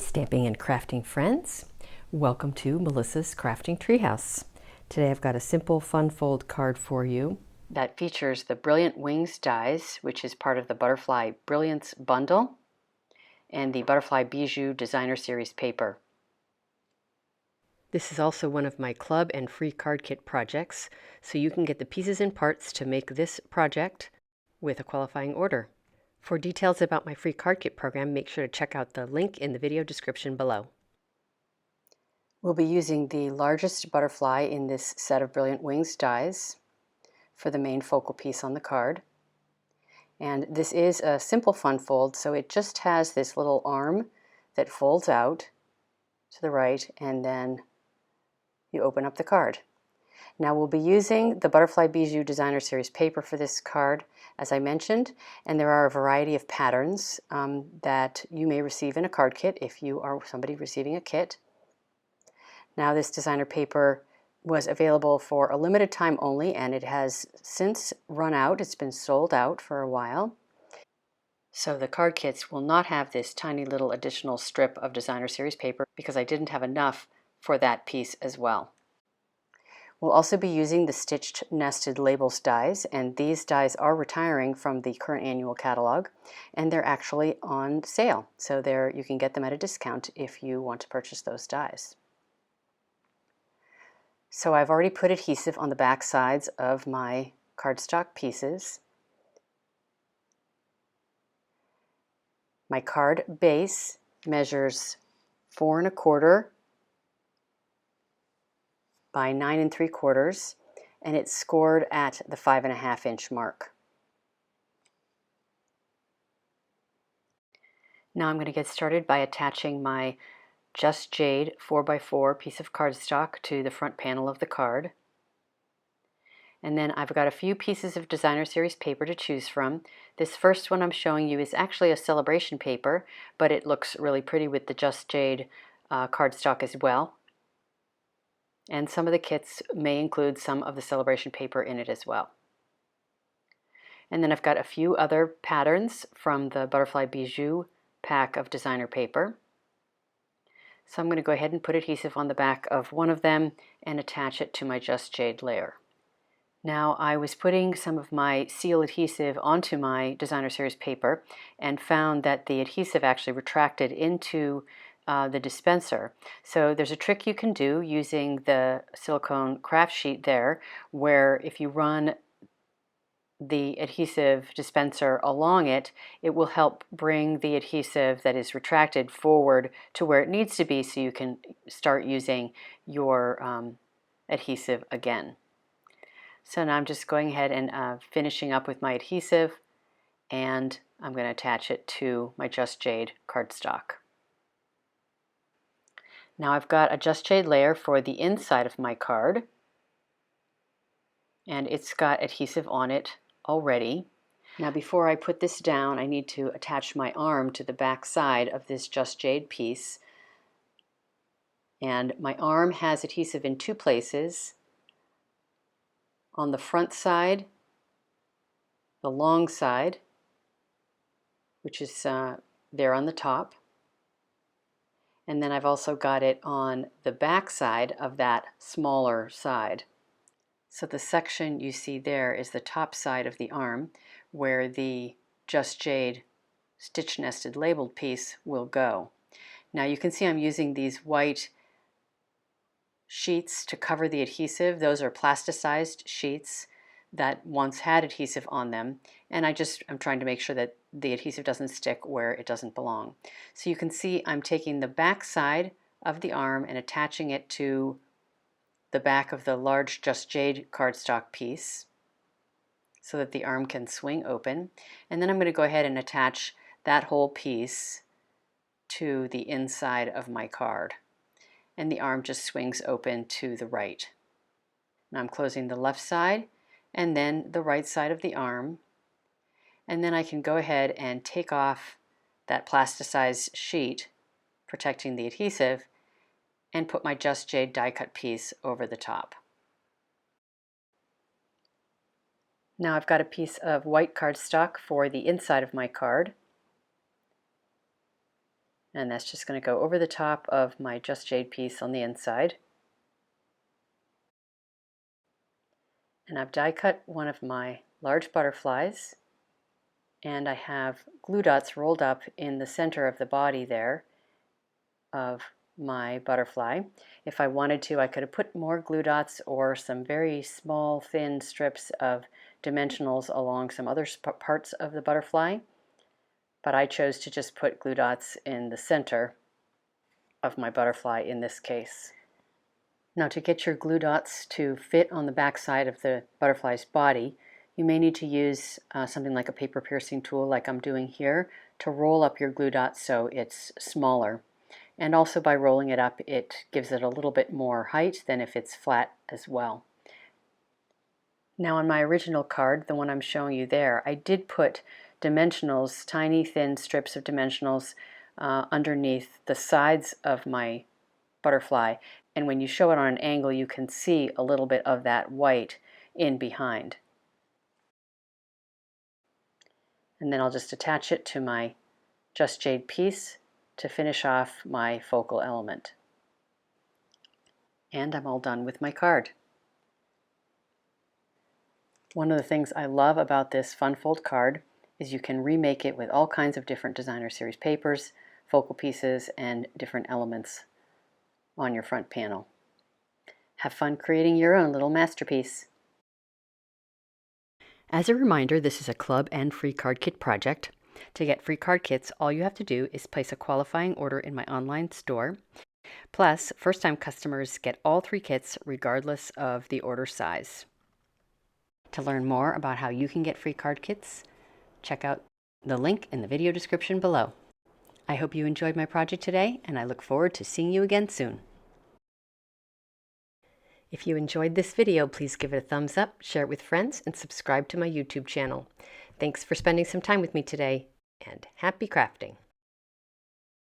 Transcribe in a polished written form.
stamping and crafting friends. Welcome to Melissa's Crafting Treehouse. Today I've got a simple fun fold card for you that features the Brilliant Wings dies, which is part of the Butterfly Brilliance bundle, and the Butterfly Bijou Designer Series paper. This is also one of my club and free card kit projects, so you can get the pieces and parts to make this project with a qualifying order. For details about my free card kit program, make sure to check out the link in the video description below. We'll be using the largest butterfly in this set of Brilliant Wings dies for the main focal piece on the card. And this is a simple fun fold, so it just has this little arm that folds out to the right, and then you open up the card. Now we'll be using the Butterfly Bijou Designer Series paper for this card, as I mentioned, and there are a variety of patterns that you may receive in a card kit if you are somebody receiving a kit. Now this designer paper was available for a limited time only, and it has since run out. It's been sold out for a while. So the card kits will not have this tiny little additional strip of Designer Series paper because I didn't have enough for that piece as well. We'll also be using the Stitched Nested Labels dies, and these dies are retiring from the current annual catalog, and they're actually on sale. So you can get them at a discount if you want to purchase those dies. So I've already put adhesive on the back sides of my cardstock pieces. My card base measures 4 1/4 by 9 3/4, and it's scored at the 5.5 inch mark. Now I'm going to get started by attaching my Just Jade 4x4 piece of cardstock to the front panel of the card. And then I've got a few pieces of Designer Series paper to choose from. This first one I'm showing you is actually a celebration paper, but it looks really pretty with the Just Jade cardstock as well. And some of the kits may include some of the celebration paper in it as well. And then I've got a few other patterns from the Butterfly Bijou pack of designer paper. So I'm going to go ahead and put adhesive on the back of one of them and attach it to my Just Jade layer. Now I was putting some of my seal adhesive onto my Designer Series paper and found that the adhesive actually retracted into the dispenser. So there's a trick you can do using the silicone craft sheet there, where if you run the adhesive dispenser along it, it will help bring the adhesive that is retracted forward to where it needs to be so you can start using your adhesive again. So now I'm just going ahead and finishing up with my adhesive, and I'm going to attach it to my Just Jade cardstock. Now I've got a Just Jade layer for the inside of my card, and it's got adhesive on it already. Now before I put this down, I need to attach my arm to the back side of this Just Jade piece. And my arm has adhesive in two places. On the front side, the long side, which is there on the top. And then I've also got it on the back side of that smaller side. So the section you see there is the top side of the arm where the Just Jade stitch nested labeled piece will go. Now you can see I'm using these white sheets to cover the adhesive. Those are plasticized sheets that once had adhesive on them, and I'm trying to make sure that the adhesive doesn't stick where it doesn't belong. So you can see I'm taking the back side of the arm and attaching it to the back of the large Just Jade cardstock piece so that the arm can swing open, and then I'm going to go ahead and attach that whole piece to the inside of my card, and the arm just swings open to the right. Now I'm closing the left side and then the right side of the arm, and then I can go ahead and take off that plasticized sheet protecting the adhesive and put my Just Jade die cut piece over the top. Now I've got a piece of white cardstock for the inside of my card, And that's just going to go over the top of my Just Jade piece on the inside. And I've die cut one of my large butterflies, and I have glue dots rolled up in the center of the body there of my butterfly. If I wanted to, I could have put more glue dots or some very small thin strips of dimensionals along some other parts of the butterfly, but I chose to just put glue dots in the center of my butterfly in this case. Now, to get your glue dots to fit on the back side of the butterfly's body, you may need to use something like a paper piercing tool like I'm doing here to roll up your glue dot so it's smaller. And also by rolling it up, it gives it a little bit more height than if it's flat as well. Now on my original card, the one I'm showing you there, I did put dimensionals, tiny thin strips of dimensionals underneath the sides of my butterfly. And when you show it on an angle, you can see a little bit of that white in behind. And then I'll just attach it to my Just Jade piece to finish off my focal element. And I'm all done with my card. One of the things I love about this Fun Fold card is you can remake it with all kinds of different designer series papers, focal pieces, and different elements on your front panel. Have fun creating your own little masterpiece. As a reminder, this is a club and free card kit project. To get free card kits, all you have to do is place a qualifying order in my online store. Plus, first-time customers get all 3 kits regardless of the order size. To learn more about how you can get free card kits, check out the link in the video description below. I hope you enjoyed my project today, and I look forward to seeing you again soon. If you enjoyed this video, please give it a thumbs up, share it with friends, and subscribe to my YouTube channel. Thanks for spending some time with me today, and happy crafting!